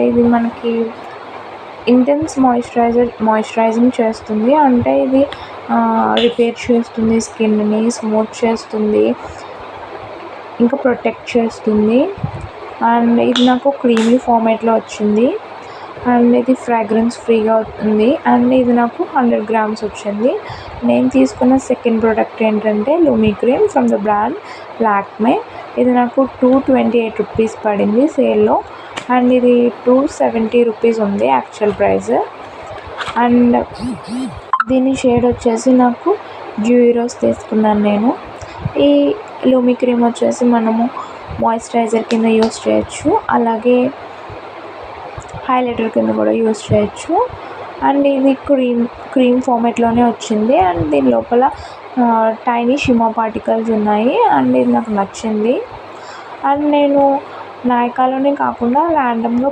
ఇది మనకి intense moisturising చేస్తుంది. అంటే ఇది రిపేర్ చేస్తుంది, స్కిన్ని స్మూత్ చేస్తుంది, ఇంకా ప్రొటెక్ట్ చేస్తుంది. అండ్ ఇది నాకు క్రీమీ ఫార్మేట్లో వచ్చింది. అండ్ ఇది ఫ్రాగ్రెన్స్ ఫ్రీగా ఉంది. అండ్ ఇది నాకు 100 grams వచ్చింది. నేను తీసుకున్న సెకండ్ ప్రోడక్ట్ ఏంటంటే Lumi cream from the brand Lakme. ఇది నాకు 228 rupees పడింది సేల్లో. అండ్ ఇది 270 rupees ఉంది యాక్చువల్ ప్రైస్. అండ్ దీని షేడ్ వచ్చేసి నాకు డ్యూయి రోజ్ తీసుకున్నాను నేను. ఈ లూమీ క్రీమ్ వచ్చేసి మనము మాయిశ్చరైజర్ కింద యూస్ చేయొచ్చు, అలాగే హైలైటర్ కింద కూడా యూస్ చేయొచ్చు. అండ్ ఇది క్రీమ్ ఫార్మేట్లోనే వచ్చింది. అండ్ దీని లోపల టైనీ షిమ్మర్ పార్టికల్స్ ఉన్నాయి. అండ్ ఇది నాకు నచ్చింది. అండ్ నేను నాయకాలోనే కాకుండా ర్యాండమ్గా